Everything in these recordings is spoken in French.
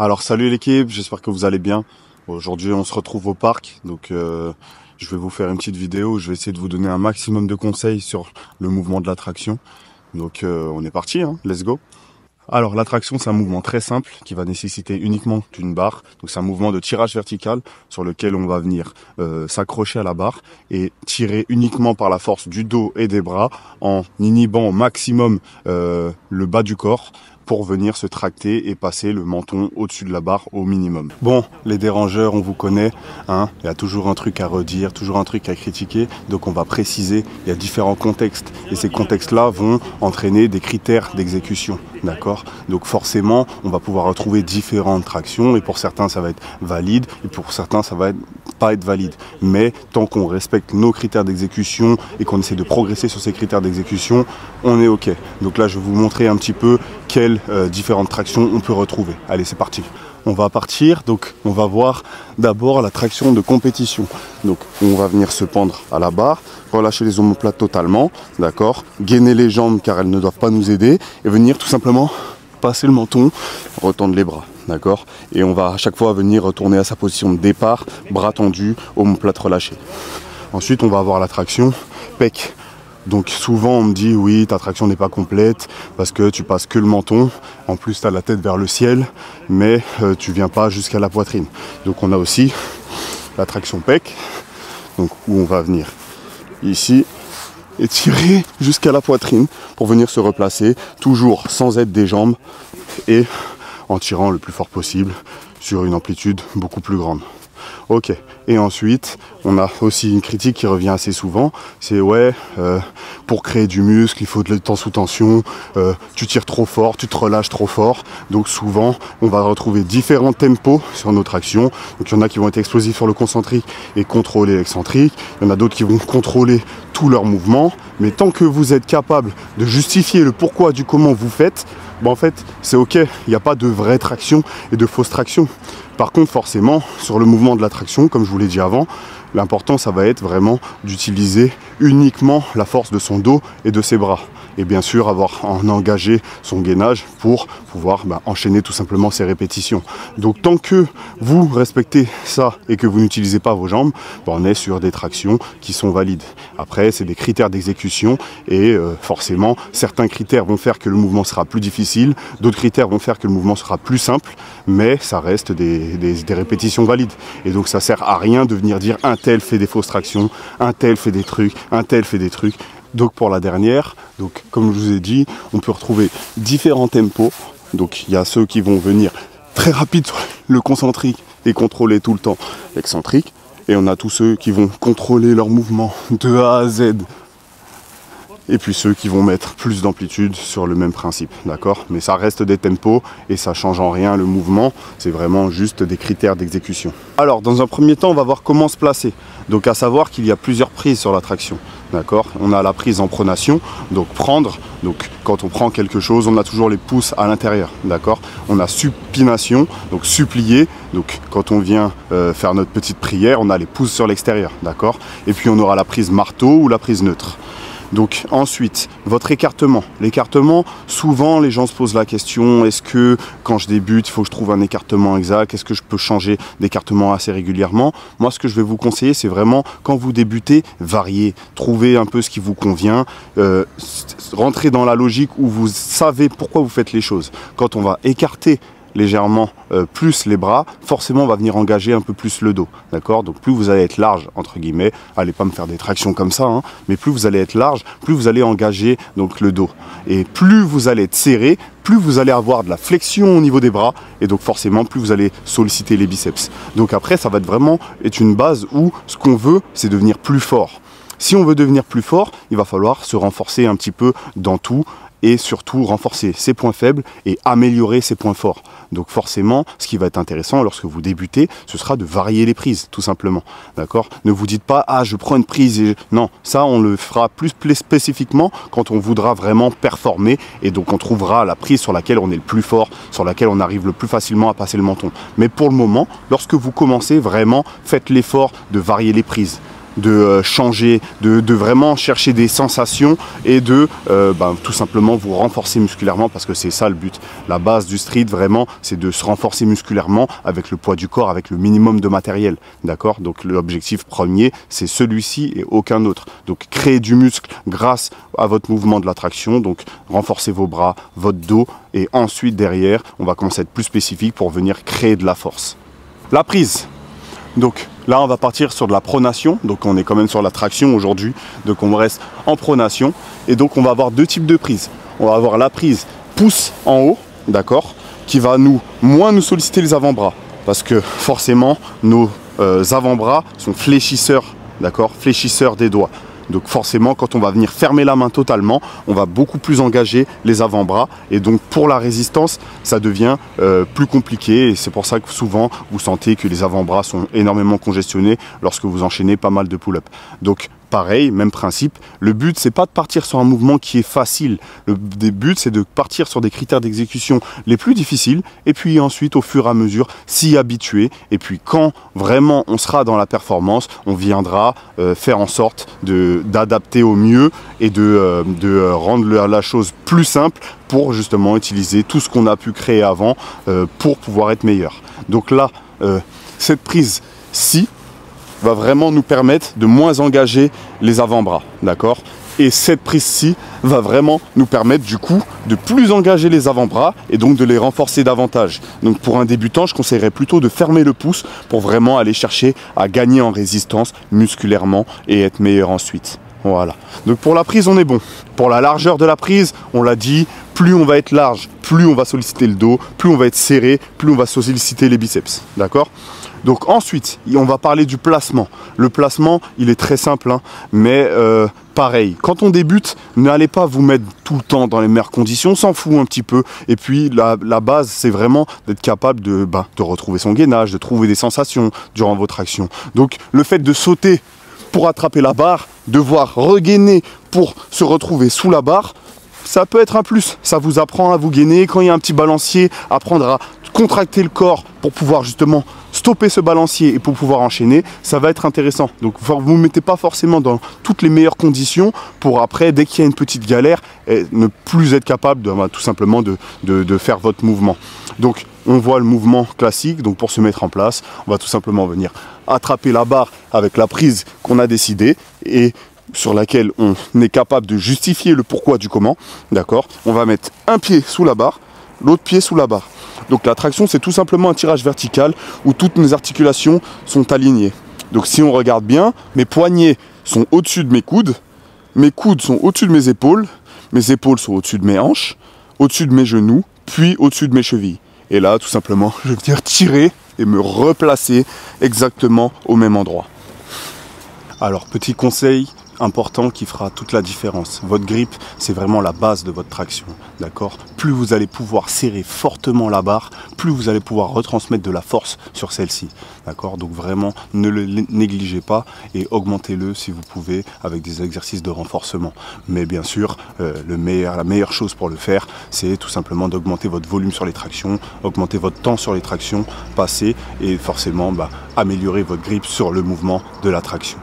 Alors salut l'équipe, j'espère que vous allez bien. Aujourd'hui on se retrouve au parc, donc je vais vous faire une petite vidéo où je vais essayer de vous donner un maximum de conseils sur le mouvement de la traction. Donc on est parti, hein, let's go. Alors la traction c'est un mouvement très simple qui va nécessiter uniquement une barre. Donc c'est un mouvement de tirage vertical sur lequel on va venir s'accrocher à la barre et tirer uniquement par la force du dos et des bras en inhibant au maximum le bas du corps pour venir se tracter et passer le menton au-dessus de la barre au minimum. Bon, les dérangeurs, on vous connaît, hein, il y a toujours un truc à redire, toujours un truc à critiquer, donc on va préciser, il y a différents contextes, et ces contextes-là vont entraîner des critères d'exécution, d'accord? Donc forcément, on va pouvoir retrouver différentes tractions, et pour certains ça va être valide, et pour certains ça va pas être valide. Mais tant qu'on respecte nos critères d'exécution, et qu'on essaie de progresser sur ces critères d'exécution, on est ok. Donc là, je vais vous montrer un petit peu quelles différentes tractions on peut retrouver. Allez, c'est parti. On va partir, donc on va voir d'abord la traction de compétition. Donc on va venir se pendre à la barre, relâcher les omoplates totalement, d'accord, gainer les jambes car elles ne doivent pas nous aider, et venir tout simplement passer le menton, retendre les bras, d'accord. Et on va à chaque fois venir retourner à sa position de départ, bras tendus, omoplates relâchées. Ensuite on va avoir la traction pec. Donc souvent on me dit oui, ta traction n'est pas complète parce que tu passes que le menton, en plus tu as la tête vers le ciel, mais tu viens pas jusqu'à la poitrine. Donc on a aussi la traction pec, donc où on va venir ici et tirer jusqu'à la poitrine pour venir se replacer, toujours sans aide des jambes et en tirant le plus fort possible sur une amplitude beaucoup plus grande. Ok, et ensuite on a aussi une critique qui revient assez souvent, c'est ouais, pour créer du muscle il faut de temps sous tension, tu tires trop fort, tu te relâches trop fort. Donc souvent on va retrouver différents tempos sur nos tractions. Donc il y en a qui vont être explosifs sur le concentrique et contrôler l'excentrique, il y en a d'autres qui vont contrôler tous leurs mouvements, mais tant que vous êtes capable de justifier le pourquoi du comment vous faites, ben en fait c'est ok, il n'y a pas de vraie traction et de fausse traction. Par contre, forcément, sur le mouvement de la traction, comme je vous l'ai dit avant, l'important, ça va être vraiment d'utiliser uniquement la force de son dos et de ses bras. Et bien sûr, avoir engagé son gainage pour pouvoir enchaîner tout simplement ses répétitions. Donc tant que vous respectez ça et que vous n'utilisez pas vos jambes, on est sur des tractions qui sont valides. Après, c'est des critères d'exécution et forcément, certains critères vont faire que le mouvement sera plus difficile, d'autres critères vont faire que le mouvement sera plus simple, mais ça reste des répétitions valides. Et donc ça sert à rien de venir dire un tel fait des fausses tractions, un tel fait des trucs, un tel fait des trucs. Donc pour la dernière, donc comme je vous ai dit, on peut retrouver différents tempos. Donc il y a ceux qui vont venir très rapide sur le concentrique et contrôler tout le temps l'excentrique. Et on a tous ceux qui vont contrôler leur mouvement de A à Z. Et puis ceux qui vont mettre plus d'amplitude sur le même principe, d'accord? Mais ça reste des tempos et ça change en rien le mouvement, c'est vraiment juste des critères d'exécution. Alors dans un premier temps, on va voir comment se placer. Donc à savoir qu'il y a plusieurs prises sur la traction, d'accord? On a la prise en pronation, donc prendre, donc quand on prend quelque chose, on a toujours les pouces à l'intérieur, d'accord? On a supination, donc supplier, donc quand on vient faire notre petite prière, on a les pouces sur l'extérieur, d'accord? Et puis on aura la prise marteau ou la prise neutre. Donc ensuite, votre écartement. L'écartement, souvent les gens se posent la question, est-ce que quand je débute, il faut que je trouve un écartement exact? Est-ce que je peux changer d'écartement assez régulièrement? Moi, ce que je vais vous conseiller, c'est vraiment, quand vous débutez, varier. Trouvez un peu ce qui vous convient. Rentrez dans la logique où vous savez pourquoi vous faites les choses. Quand on va écarter légèrement plus les bras, forcément on va venir engager un peu plus le dos, d'accord? Donc plus vous allez être large, entre guillemets, allez pas me faire des tractions comme ça, hein, mais plus vous allez être large, plus vous allez engager donc le dos. Et plus vous allez être serré, plus vous allez avoir de la flexion au niveau des bras, et donc forcément plus vous allez solliciter les biceps. Donc après ça va être vraiment une base où ce qu'on veut, c'est devenir plus fort. Si on veut devenir plus fort, il va falloir se renforcer un petit peu dans tout, et surtout renforcer ses points faibles et améliorer ses points forts. Donc forcément, ce qui va être intéressant lorsque vous débutez, ce sera de varier les prises, tout simplement. D'accord? Ne vous dites pas, ah, je prends une prise et... Non, ça, on le fera plus spécifiquement quand on voudra vraiment performer et donc on trouvera la prise sur laquelle on est le plus fort, sur laquelle on arrive le plus facilement à passer le menton. Mais pour le moment, lorsque vous commencez, vraiment, faites l'effort de varier les prises. changer, de vraiment chercher des sensations et de tout simplement vous renforcer musculairement, parce que c'est ça le but. La base du street vraiment, c'est de se renforcer musculairement avec le poids du corps, avec le minimum de matériel, d'accord? Donc l'objectif premier, c'est celui-ci et aucun autre. Donc créer du muscle grâce à votre mouvement de la traction, donc renforcer vos bras, votre dos, et ensuite derrière, on va commencer à être plus spécifique pour venir créer de la force. La prise. Donc là, on va partir sur de la pronation. Donc on est quand même sur la traction aujourd'hui. Donc on reste en pronation. Et donc on va avoir deux types de prises. On va avoir la prise pouce en haut, d'accord, qui va moins nous solliciter les avant-bras. Parce que forcément, nos avant-bras sont fléchisseurs, d'accord, fléchisseurs des doigts. Donc forcément, quand on va venir fermer la main totalement, on va beaucoup plus engager les avant-bras. Et donc pour la résistance, ça devient plus compliqué. Et c'est pour ça que souvent, vous sentez que les avant-bras sont énormément congestionnés lorsque vous enchaînez pas mal de pull-up. Donc pareil, même principe. Le but, c'est pas de partir sur un mouvement qui est facile. Le but, c'est de partir sur des critères d'exécution les plus difficiles. Et puis ensuite, au fur et à mesure, s'y habituer. Et puis quand vraiment on sera dans la performance, on viendra faire en sorte d'adapter au mieux et de rendre la chose plus simple pour justement utiliser tout ce qu'on a pu créer avant pour pouvoir être meilleur. Donc là, cette prise-ci va vraiment nous permettre de moins engager les avant-bras, d'accord? Et cette prise-ci va vraiment nous permettre du coup de plus engager les avant-bras et donc de les renforcer davantage. Donc pour un débutant, je conseillerais plutôt de fermer le pouce pour vraiment aller chercher à gagner en résistance musculairement et être meilleur ensuite. Voilà. Donc pour la prise, on est bon. Pour la largeur de la prise, on l'a dit, plus on va être large, plus on va solliciter le dos, plus on va être serré, plus on va solliciter les biceps. D'accord? Donc ensuite, on va parler du placement. Le placement, il est très simple, hein, mais pareil. Quand on débute, n'allez pas vous mettre tout le temps dans les meilleures conditions, on s'en fout un petit peu. Et puis la base, c'est vraiment d'être capable de retrouver son gainage, de trouver des sensations durant votre action. Donc le fait de sauter pour attraper la barre, devoir regainer pour se retrouver sous la barre, ça peut être un plus. Ça vous apprend à vous gainer. Quand il y a un petit balancier, apprendre à contracter le corps pour pouvoir justement stopper ce balancier et pour pouvoir enchaîner, ça va être intéressant. Donc vous ne vous mettez pas forcément dans toutes les meilleures conditions pour après, dès qu'il y a une petite galère, ne plus être capable tout simplement de faire votre mouvement. Donc on voit le mouvement classique. Donc pour se mettre en place, on va tout simplement venir attraper la barre avec la prise qu'on a décidée et sur laquelle on est capable de justifier le pourquoi du comment. D'accord? On va mettre un pied sous la barre, l'autre pied sous la barre. Donc la traction, c'est tout simplement un tirage vertical où toutes mes articulations sont alignées. Donc si on regarde bien, mes poignets sont au-dessus de mes coudes sont au-dessus de mes épaules sont au-dessus de mes hanches, au-dessus de mes genoux, puis au-dessus de mes chevilles. Et là, tout simplement, je vais venir tirer et me replacer exactement au même endroit. Alors, petit conseil important qui fera toute la différence. Votre grip, c'est vraiment la base de votre traction, d'accord? Plus vous allez pouvoir serrer fortement la barre, plus vous allez pouvoir retransmettre de la force sur celle-ci, d'accord? Donc vraiment, ne le négligez pas et augmentez-le si vous pouvez avec des exercices de renforcement. Mais bien sûr, la meilleure chose pour le faire, c'est tout simplement d'augmenter votre volume sur les tractions, augmenter votre temps sur les tractions, passer et forcément améliorer votre grip sur le mouvement de la traction.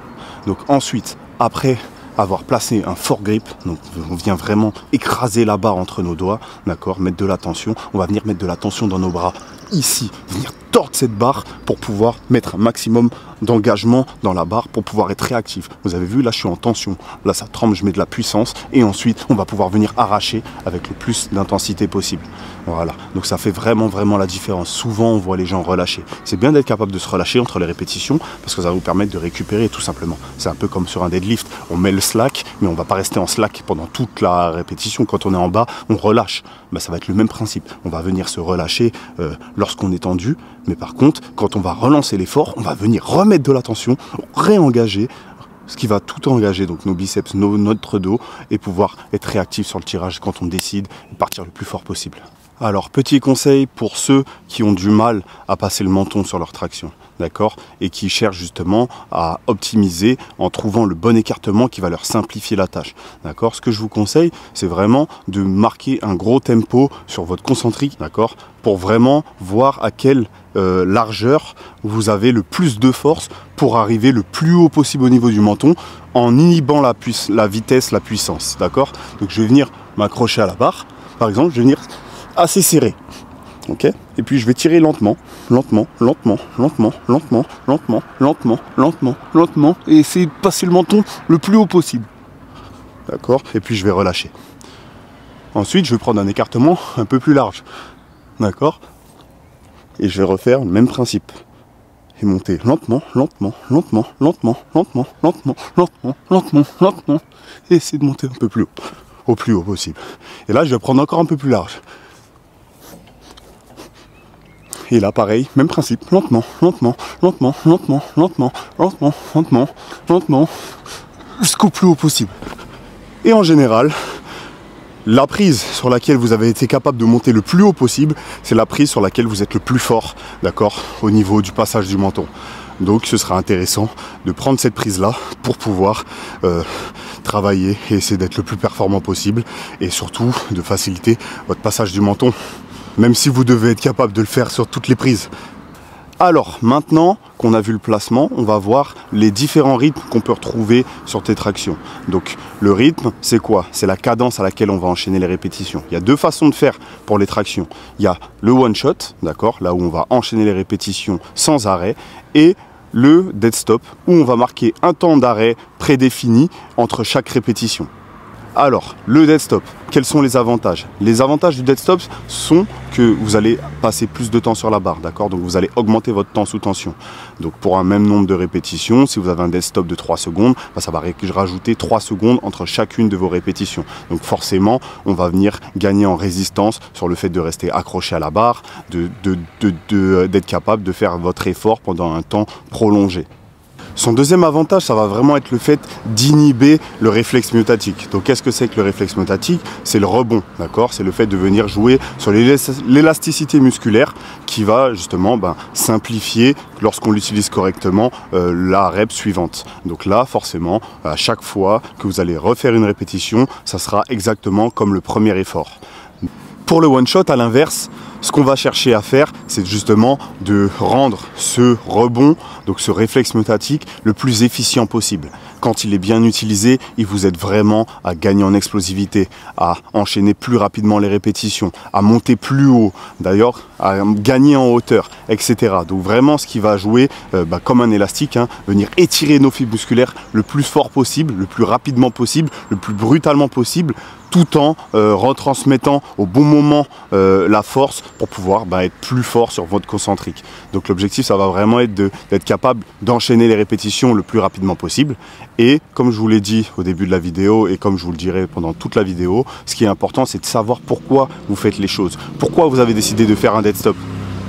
Donc ensuite, après avoir placé un fort grip, donc on vient vraiment écraser la barre entre nos doigts, d'accord, mettre de la tension, on va venir mettre de la tension dans nos bras ici, venir tordre cette barre pour pouvoir mettre un maximum d'engagement dans la barre pour pouvoir être réactif. Vous avez vu, là je suis en tension, là ça tremble, je mets de la puissance et ensuite on va pouvoir venir arracher avec le plus d'intensité possible. Voilà, donc ça fait vraiment la différence. Souvent on voit les gens relâcher. C'est bien d'être capable de se relâcher entre les répétitions parce que ça va vous permettre de récupérer tout simplement. C'est un peu comme sur un deadlift, on met le slack mais on va pas rester en slack pendant toute la répétition. Quand on est en bas, on relâche. Ça va être le même principe. On va venir se relâcher lorsqu'on est tendu, mais par contre, quand on va relancer l'effort, on va venir remettre de la tension, réengager, ce qui va tout engager, donc nos biceps, notre dos, et pouvoir être réactif sur le tirage quand on décide et partir le plus fort possible. Alors, petit conseil pour ceux qui ont du mal à passer le menton sur leur traction, d'accord, et qui cherchent justement à optimiser en trouvant le bon écartement qui va leur simplifier la tâche, d'accord. Ce que je vous conseille, c'est vraiment de marquer un gros tempo sur votre concentrique, d'accord, pour vraiment voir à quelle largeur vous avez le plus de force pour arriver le plus haut possible au niveau du menton en inhibant la vitesse, la puissance, d'accord? Donc je vais venir m'accrocher à la barre, par exemple, je vais venir assez serré, ok? Et puis je vais tirer lentement, lentement, lentement, lentement, lentement, lentement, lentement, lentement, lentement, et essayer de passer le menton le plus haut possible, d'accord? Et puis je vais relâcher. Ensuite, je vais prendre un écartement un peu plus large, d'accord? Et je vais refaire le même principe. Et monter lentement, lentement, lentement, lentement, lentement, lentement, lentement, lentement, lentement. Et essayer de monter un peu plus haut, au plus haut possible. Et là, je vais prendre encore un peu plus large. Et là, pareil, même principe, lentement, lentement, lentement, lentement, lentement, lentement, lentement, lentement, jusqu'au plus haut possible. Et en général, la prise sur laquelle vous avez été capable de monter le plus haut possible, c'est la prise sur laquelle vous êtes le plus fort, d'accord, au niveau du passage du menton. Donc ce sera intéressant de prendre cette prise-là pour pouvoir travailler et essayer d'être le plus performant possible et surtout de faciliter votre passage du menton, même si vous devez être capable de le faire sur toutes les prises. Alors, maintenant qu'on a vu le placement, on va voir les différents rythmes qu'on peut retrouver sur tes tractions. Donc, le rythme, c'est quoi? C'est la cadence à laquelle on va enchaîner les répétitions. Il y a deux façons de faire pour les tractions. Il y a le one shot, d'accord, là où on va enchaîner les répétitions sans arrêt, et le dead stop, où on va marquer un temps d'arrêt prédéfini entre chaque répétition. Alors, le dead stop, quels sont les avantages? Les avantages du dead stop sont que vous allez passer plus de temps sur la barre, d'accord? Donc vous allez augmenter votre temps sous tension. Donc pour un même nombre de répétitions, si vous avez un dead stop de 3 secondes, ça va rajouter 3 secondes entre chacune de vos répétitions. Donc forcément, on va venir gagner en résistance sur le fait de rester accroché à la barre, d'être capable de faire votre effort pendant un temps prolongé. Son deuxième avantage, ça va vraiment être le fait d'inhiber le réflexe myotatique. Donc qu'est-ce que c'est que le réflexe myotatique? C'est le rebond, d'accord? C'est le fait de venir jouer sur l'élasticité musculaire qui va justement simplifier, lorsqu'on l'utilise correctement, la rep suivante. Donc là, forcément, à chaque fois que vous allez refaire une répétition, ça sera exactement comme le premier effort. Pour le one shot, à l'inverse, ce qu'on va chercher à faire, c'est justement de rendre ce rebond, donc ce réflexe myotatique, le plus efficient possible. Quand il est bien utilisé, il vous aide vraiment à gagner en explosivité, à enchaîner plus rapidement les répétitions, à monter plus haut, d'ailleurs à gagner en hauteur, etc. Donc vraiment ce qui va jouer comme un élastique, venir étirer nos fibres musculaires le plus fort possible, le plus rapidement possible, le plus brutalement possible, tout en retransmettant au bon moment la force pour pouvoir être plus fort sur votre concentrique. Donc l'objectif, ça va vraiment être d'être capable d'enchaîner les répétitions le plus rapidement possible. Et comme je vous l'ai dit au début de la vidéo et comme je vous le dirai pendant toute la vidéo, ce qui est important, c'est de savoir pourquoi vous faites les choses. Pourquoi vous avez décidé de faire un dead stop?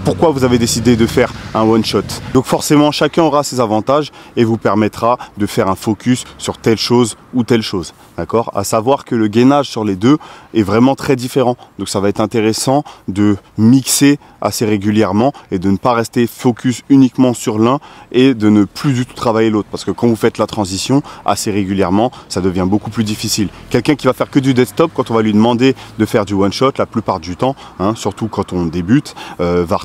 Pourquoi vous avez décidé de faire un one shot? Donc forcément, chacun aura ses avantages et vous permettra de faire un focus sur telle chose ou telle chose. D'accord? À savoir que le gainage sur les deux est vraiment très différent. Donc ça va être intéressant de mixer assez régulièrement et de ne pas rester focus uniquement sur l'un et de ne plus du tout travailler l'autre. Parce que quand vous faites la transition assez régulièrement, ça devient beaucoup plus difficile. Quelqu'un qui va faire que du dead stop, quand on va lui demander de faire du one shot, la plupart du temps, surtout quand on débute, va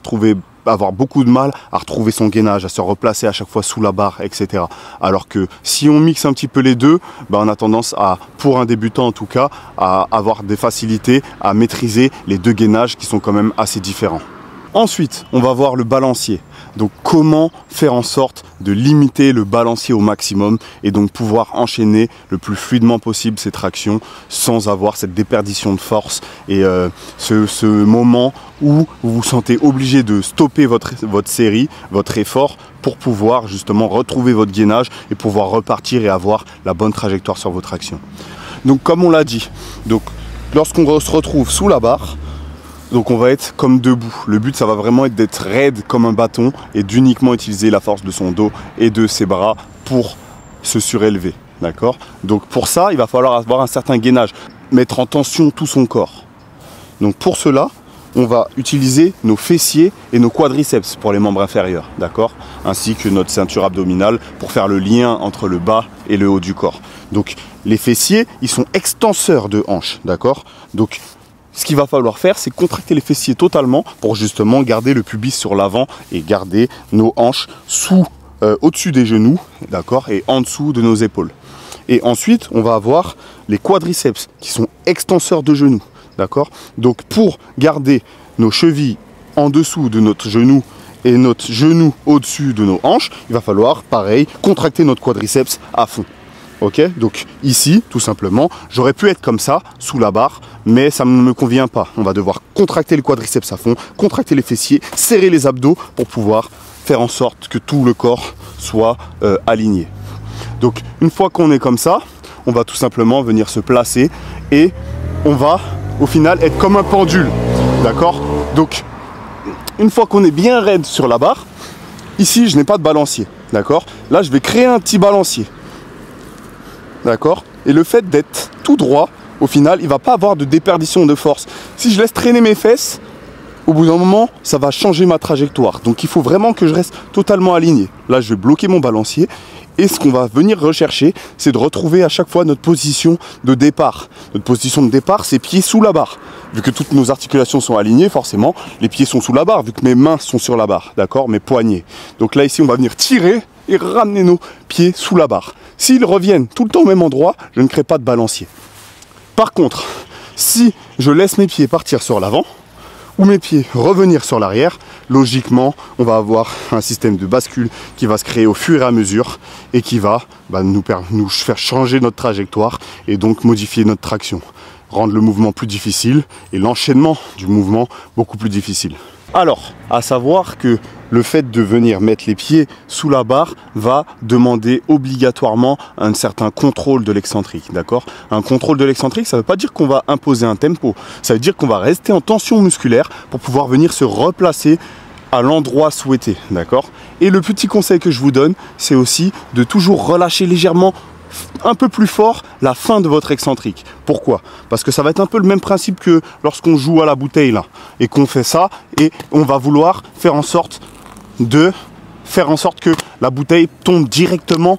avoir beaucoup de mal à retrouver son gainage, à se replacer à chaque fois sous la barre, etc. Alors que si on mixe un petit peu les deux, on a tendance à, pour un débutant en tout cas, à avoir des facilités à maîtriser les deux gainages qui sont quand même assez différents. Ensuite, on va voir le balancier. Donc comment faire en sorte de limiter le balancier au maximum et donc pouvoir enchaîner le plus fluidement possible ces tractions sans avoir cette déperdition de force et ce moment où vous vous sentez obligé de stopper votre série, votre effort pour pouvoir justement retrouver votre gainage et pouvoir repartir et avoir la bonne trajectoire sur votre action. Donc comme on l'a dit, lorsqu'on se retrouve sous la barre, donc on va être comme debout. Le but, ça va vraiment être d'être raide comme un bâton et d'uniquement utiliser la force de son dos et de ses bras pour se surélever. D'accord? Donc pour ça, il va falloir avoir un certain gainage, mettre en tension tout son corps. Donc pour cela, on va utiliser nos fessiers et nos quadriceps pour les membres inférieurs, d'accord? Ainsi que notre ceinture abdominale pour faire le lien entre le bas et le haut du corps. Donc les fessiers, ils sont extenseurs de hanches, d'accord? Donc ce qu'il va falloir faire, c'est contracter les fessiers totalement pour justement garder le pubis sur l'avant et garder nos hanches au-dessus des genoux, d'accord, et en dessous de nos épaules. Et ensuite, on va avoir les quadriceps qui sont extenseurs de genoux, d'accord. Donc pour garder nos chevilles en dessous de notre genou et notre genou au-dessus de nos hanches, il va falloir, pareil, contracter notre quadriceps à fond. Ok, donc ici, tout simplement, j'aurais pu être comme ça, sous la barre, mais ça ne me convient pas. On va devoir contracter le quadriceps à fond, contracter les fessiers, serrer les abdos pour pouvoir faire en sorte que tout le corps soit aligné. Donc une fois qu'on est comme ça, on va tout simplement venir se placer et on va au final être comme un pendule, d'accord. Donc une fois qu'on est bien raide sur la barre, ici je n'ai pas de balancier, d'accord. Là je vais créer un petit balancier, d'accord. Et le fait d'être tout droit, au final il ne va pas avoir de déperdition de force. Si je laisse traîner mes fesses, au bout d'un moment, ça va changer ma trajectoire. Donc il faut vraiment que je reste totalement aligné. Là, je vais bloquer mon balancier. Et ce qu'on va venir rechercher, c'est de retrouver à chaque fois notre position de départ. Notre position de départ, c'est pieds sous la barre. Vu que toutes nos articulations sont alignées, forcément, les pieds sont sous la barre, vu que mes mains sont sur la barre, d'accord, mes poignets. Donc là, ici, on va venir tirer et ramener nos pieds sous la barre. S'ils reviennent tout le temps au même endroit, je ne crée pas de balancier. Par contre, si je laisse mes pieds partir sur l'avant, ou mes pieds revenir sur l'arrière, logiquement, on va avoir un système de bascule qui va se créer au fur et à mesure et qui va nous faire changer notre trajectoire et donc modifier notre traction, rendre le mouvement plus difficile et l'enchaînement du mouvement beaucoup plus difficile. Alors, à savoir que le fait de venir mettre les pieds sous la barre va demander obligatoirement un certain contrôle de l'excentrique, d'accord? Un contrôle de l'excentrique, ça ne veut pas dire qu'on va imposer un tempo, ça veut dire qu'on va rester en tension musculaire pour pouvoir venir se replacer à l'endroit souhaité, d'accord? Et le petit conseil que je vous donne, c'est aussi de toujours relâcher légèrement un peu plus fort la fin de votre excentrique. Pourquoi? Parce que ça va être un peu le même principe que lorsqu'on joue à la bouteille là, et qu'on fait ça, et on va vouloir faire en sorte que la bouteille tombe directement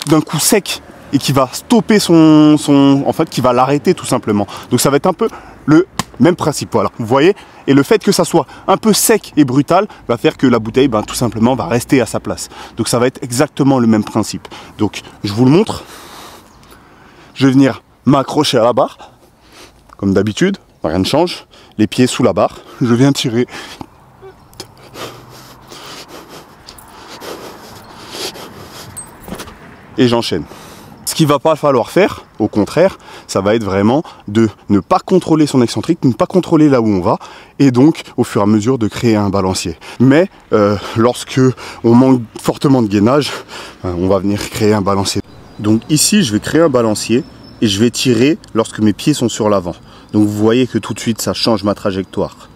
d'un coup sec et qui va stopper en fait, qui va l'arrêter tout simplement. Donc ça va être un peu le même principe, voilà, vous voyez. Et le fait que ça soit un peu sec et brutal va faire que la bouteille, tout simplement, va rester à sa place. Donc ça va être exactement le même principe. Donc je vous le montre. Je vais venir m'accrocher à la barre, comme d'habitude, rien ne change. Les pieds sous la barre, je viens tirer. Et j'enchaîne. Ce qu'il ne va pas falloir faire, au contraire, ça va être vraiment de ne pas contrôler son excentrique, ne pas contrôler là où on va, et donc au fur et à mesure de créer un balancier. Mais lorsque on manque fortement de gainage, on va venir créer un balancier. Donc ici, je vais créer un balancier et je vais tirer lorsque mes pieds sont sur l'avant. Donc vous voyez que tout de suite, ça change ma trajectoire.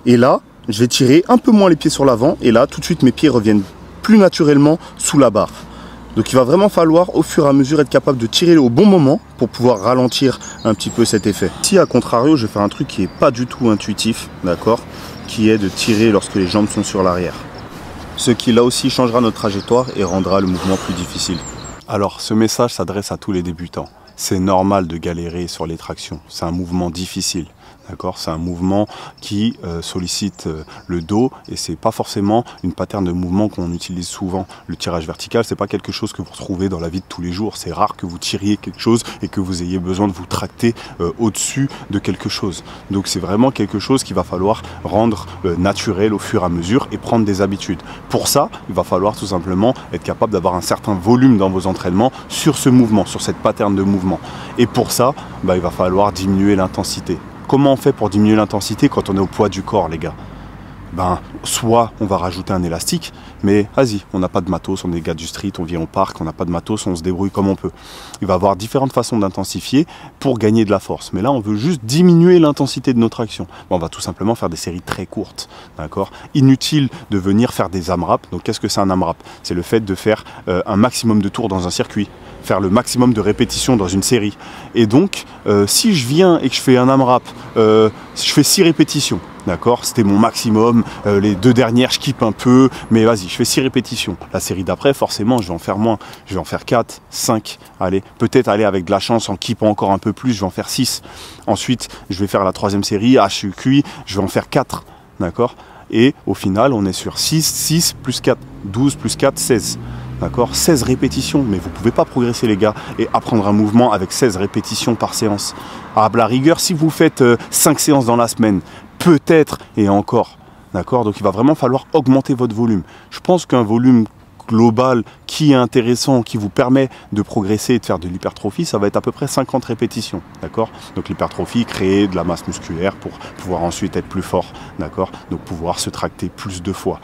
Et là, je vais tirer un peu moins les pieds sur l'avant, et là, tout de suite, mes pieds reviennent plus naturellement sous la barre. Donc il va vraiment falloir au fur et à mesure être capable de tirer au bon moment pour pouvoir ralentir un petit peu cet effet. Ici à contrario, je vais faire un truc qui n'est pas du tout intuitif, d'accord, qui est de tirer lorsque les jambes sont sur l'arrière. Ce qui là aussi changera notre trajectoire et rendra le mouvement plus difficile. Alors ce message s'adresse à tous les débutants. C'est normal de galérer sur les tractions, c'est un mouvement difficile. D'accord, c'est un mouvement qui sollicite le dos et c'est pas forcément une pattern de mouvement qu'on utilise souvent. Le tirage vertical, c'est pas quelque chose que vous retrouvez dans la vie de tous les jours. C'est rare que vous tiriez quelque chose et que vous ayez besoin de vous tracter au-dessus de quelque chose. Donc c'est vraiment quelque chose qu'il va falloir rendre naturel au fur et à mesure et prendre des habitudes. Pour ça, il va falloir tout simplement être capable d'avoir un certain volume dans vos entraînements sur ce mouvement, sur cette pattern de mouvement. Et pour ça, il va falloir diminuer l'intensité. Comment on fait pour diminuer l'intensité quand on est au poids du corps, les gars? Soit on va rajouter un élastique, mais vas-y, on n'a pas de matos, on est des gars du street, on vient au parc, on n'a pas de matos, on se débrouille comme on peut. Il va y avoir différentes façons d'intensifier pour gagner de la force. Mais là, on veut juste diminuer l'intensité de notre action. On va tout simplement faire des séries très courtes, d'accord? Inutile de venir faire des AMRAP. Donc qu'est-ce que c'est un AMRAP? C'est le fait de faire un maximum de tours dans un circuit, faire le maximum de répétitions dans une série. Et donc, si je viens et que je fais un AMRAP, je fais 6 répétitions, d'accord, c'était mon maximum, les 2 dernières je kiffe un peu, mais vas-y, je fais 6 répétitions. La série d'après, forcément, je vais en faire moins, je vais en faire 4, 5, allez, peut-être aller avec de la chance en kippant encore un peu plus, je vais en faire 6. Ensuite, je vais faire la 3e série, je suis cuit, je vais en faire 4, d'accord. Et au final, on est sur 6 plus 4, 12 plus 4, 16. D'accord, 16 répétitions, mais vous ne pouvez pas progresser les gars et apprendre un mouvement avec 16 répétitions par séance. À la rigueur, si vous faites 5 séances dans la semaine, peut-être, et encore, d'accord, donc il va vraiment falloir augmenter votre volume. Je pense qu'un volume global qui est intéressant, qui vous permet de progresser et de faire de l'hypertrophie, ça va être à peu près 50 répétitions, d'accord. Donc l'hypertrophie, créer de la masse musculaire pour pouvoir ensuite être plus fort, d'accord, donc pouvoir se tracter plus de fois.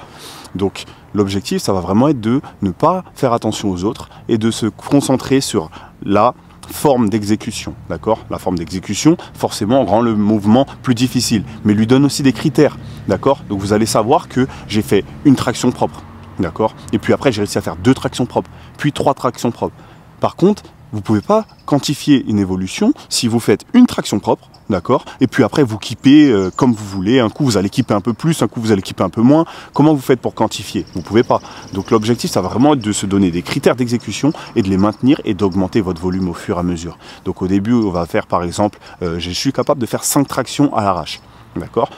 Donc l'objectif, ça va vraiment être de ne pas faire attention aux autres et de se concentrer sur la forme d'exécution, d'accord. La forme d'exécution, forcément, rend le mouvement plus difficile, mais lui donne aussi des critères, d'accord. Donc vous allez savoir que j'ai fait une traction propre, d'accord, et puis après j'ai réussi à faire 2 tractions propres, puis 3 tractions propres. Par contre, vous ne pouvez pas quantifier une évolution si vous faites une traction propre, d'accord, et puis après vous kippez comme vous voulez. Un coup vous allez kipper un peu plus, un coup vous allez kipper un peu moins. Comment vous faites pour quantifier? Vous ne pouvez pas. Donc l'objectif, ça va vraiment être de se donner des critères d'exécution et de les maintenir et d'augmenter votre volume au fur et à mesure. Donc au début, on va faire par exemple, je suis capable de faire 5 tractions à l'arrache, d'accord.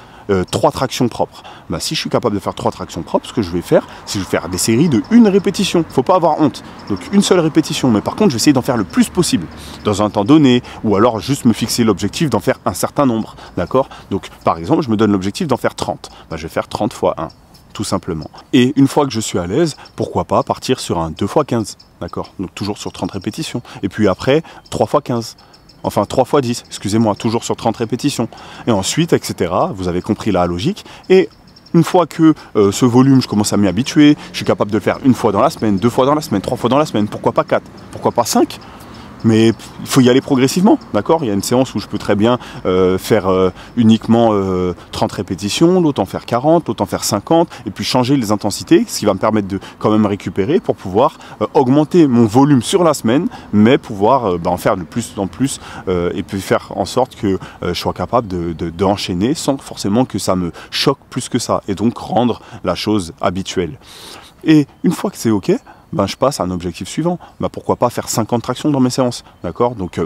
3 tractions propres. Bah, si je suis capable de faire 3 tractions propres, ce que je vais faire, c'est que je vais faire des séries de 1 répétition. Faut pas avoir honte. Donc une seule répétition. Mais par contre, je vais essayer d'en faire le plus possible dans un temps donné, ou alors juste me fixer l'objectif d'en faire un certain nombre. D'accord. Donc par exemple, je me donne l'objectif d'en faire 30. Bah, je vais faire 30 fois 1. Tout simplement. Et une fois que je suis à l'aise, pourquoi pas partir sur un 2 x 15. D'accord. Donc toujours sur 30 répétitions. Et puis après, 3 x 15. Enfin 3 x 10, excusez-moi, toujours sur 30 répétitions. Et ensuite, etc., vous avez compris la logique. Et une fois que ce volume, je commence à m'y habituer, je suis capable de le faire 1 fois dans la semaine, 2 fois dans la semaine, 3 fois dans la semaine, pourquoi pas 4, pourquoi pas 5 ? Mais il faut y aller progressivement, d'accord. Il y a une séance où je peux très bien faire uniquement 30 répétitions, l'autre en faire 40, l'autre en faire 50, et puis changer les intensités, ce qui va me permettre de quand même récupérer pour pouvoir augmenter mon volume sur la semaine, mais pouvoir en faire de plus en plus, et puis faire en sorte que je sois capable d'enchaîner sans forcément que ça me choque plus que ça, et donc rendre la chose habituelle. Et une fois que c'est OK, je passe à un objectif suivant. Pourquoi pas faire 50 tractions dans mes séances, d'accord. Donc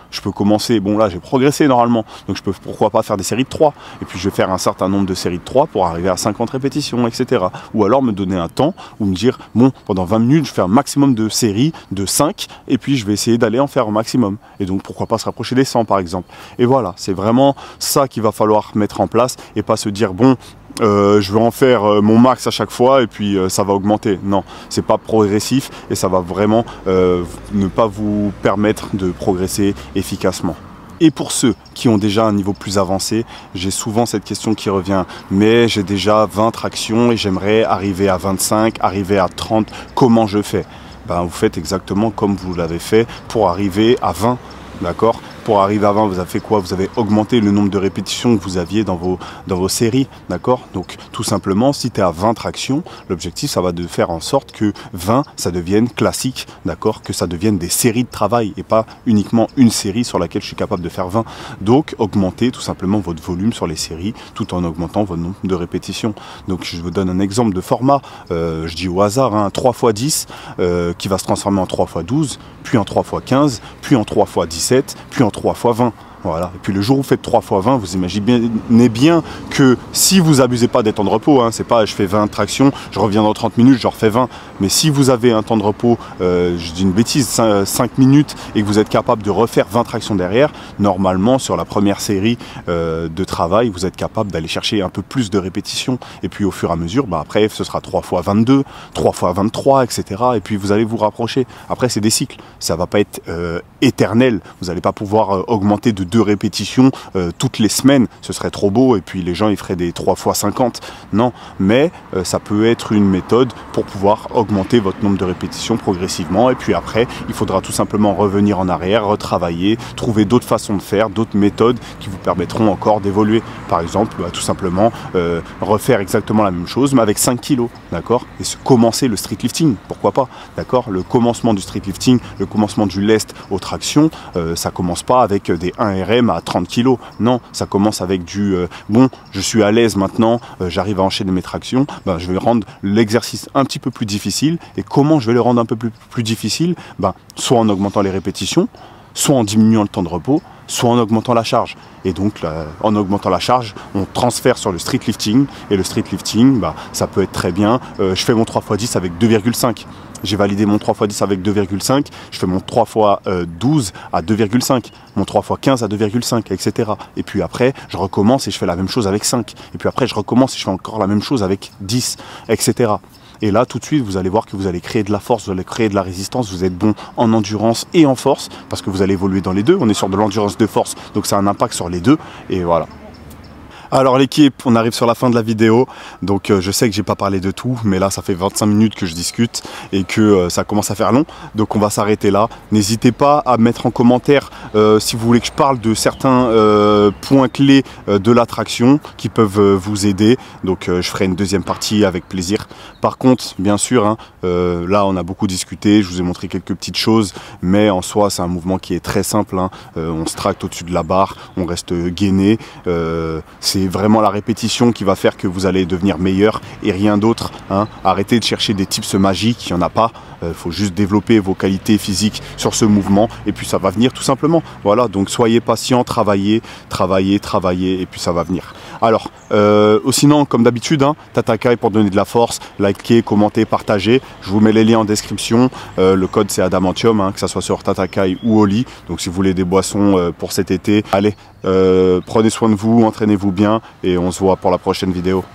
je peux commencer, bon là j'ai progressé normalement, donc je peux pourquoi pas faire des séries de 3, et puis je vais faire un certain nombre de séries de 3 pour arriver à 50 répétitions, etc. Ou alors me donner un temps, ou me dire, bon, pendant 20 minutes, je fais un maximum de séries de 5, et puis je vais essayer d'aller en faire un maximum. Et donc pourquoi pas se rapprocher des 100 par exemple. Et voilà, c'est vraiment ça qu'il va falloir mettre en place, et pas se dire, bon, je vais en faire mon max à chaque fois et puis ça va augmenter. Non, c'est pas progressif et ça va vraiment ne pas vous permettre de progresser efficacement. Et pour ceux qui ont déjà un niveau plus avancé, j'ai souvent cette question qui revient, mais j'ai déjà 20 tractions et j'aimerais arriver à 25, arriver à 30, comment je fais? Vous faites exactement comme vous l'avez fait pour arriver à 20, d'accord. Pour arriver à 20, vous avez fait quoi? Vous avez augmenté le nombre de répétitions que vous aviez dans vos séries, d'accord. Donc tout simplement, si tu es à 20 tractions, l'objectif, ça va de faire en sorte que 20, ça devienne classique, d'accord, que ça devienne des séries de travail et pas uniquement une série sur laquelle je suis capable de faire 20. Donc augmentez tout simplement votre volume sur les séries tout en augmentant votre nombre de répétitions. Donc je vous donne un exemple de format, je dis au hasard, 3 x 10 qui va se transformer en 3 x 12, puis en 3 x 15, puis en 3 x 17, puis en 3 x 20. Voilà. Et puis le jour où vous faites 3 x 20, vous imaginez bien que si vous abusez pas des temps de repos, c'est pas je fais 20 tractions, je reviens dans 30 minutes, je refais 20. Mais si vous avez un temps de repos, je dis une bêtise, 5 minutes et que vous êtes capable de refaire 20 tractions derrière, normalement sur la première série de travail, vous êtes capable d'aller chercher un peu plus de répétitions. Et puis au fur et à mesure, après ce sera 3 x 22, 3 x 23, etc. Et puis vous allez vous rapprocher. Après c'est des cycles, ça va pas être éternel. Vous n'allez pas pouvoir augmenter de 2 répétitions toutes les semaines, ce serait trop beau et puis les gens ils feraient des 3 x 50, non, mais ça peut être une méthode pour pouvoir augmenter votre nombre de répétitions progressivement et puis après il faudra tout simplement revenir en arrière, retravailler, trouver d'autres façons de faire, d'autres méthodes qui vous permettront encore d'évoluer. Par exemple, tout simplement refaire exactement la même chose mais avec 5 kilos, d'accord, et commencer le street lifting, pourquoi pas, d'accord, le commencement du street lifting, le commencement du lest au travail traction, ça commence pas avec des 1 RM à 30 kg. Non, ça commence avec du bon, je suis à l'aise maintenant, j'arrive à enchaîner mes tractions, ben, je vais rendre l'exercice un petit peu plus difficile. Et comment je vais le rendre un peu plus difficile? Ben, soit en augmentant les répétitions, soit en diminuant le temps de repos, soit en augmentant la charge. Et donc, en augmentant la charge, on transfère sur le street lifting. Et le street lifting, bah, ça peut être très bien. Je fais mon 3x10 avec 2,5. J'ai validé mon 3x10 avec 2,5. Je fais mon 3x12 à 2,5. Mon 3x15 à 2,5, etc. Et puis après, je recommence et je fais la même chose avec 5. Et puis après, je recommence et je fais encore la même chose avec 10, etc. Et là, tout de suite, vous allez voir que vous allez créer de la force, vous allez créer de la résistance, vous êtes bon en endurance et en force, parce que vous allez évoluer dans les deux. On est sur de l'endurance de force, donc ça a un impact sur les deux, et voilà. Alors l'équipe, on arrive sur la fin de la vidéo, donc je sais que j'ai pas parlé de tout, mais là ça fait 25 minutes que je discute et que ça commence à faire long, donc on va s'arrêter là. N'hésitez pas à mettre en commentaire si vous voulez que je parle de certains points clés de l'attraction qui peuvent vous aider, donc je ferai une deuxième partie avec plaisir. Par contre, bien sûr, hein, là on a beaucoup discuté, je vous ai montré quelques petites choses, mais en soi c'est un mouvement qui est très simple, hein. On se tracte au-dessus de la barre, on reste gainé, c'est vraiment la répétition qui va faire que vous allez devenir meilleur et rien d'autre, hein. Arrêtez de chercher des tips magiques, il n'y en a pas. Faut juste développer vos qualités physiques sur ce mouvement et puis ça va venir tout simplement. Voilà, donc soyez patient, travaillez, et puis ça va venir. Alors, sinon, comme d'habitude, hein, Tatakai pour donner de la force, likez, commentez, partagez. Je vous mets les liens en description. Le code c'est Adamantium, hein, que ça soit sur Tatakai ou Oli. Donc si vous voulez des boissons pour cet été, allez, prenez soin de vous, entraînez-vous bien et on se voit pour la prochaine vidéo.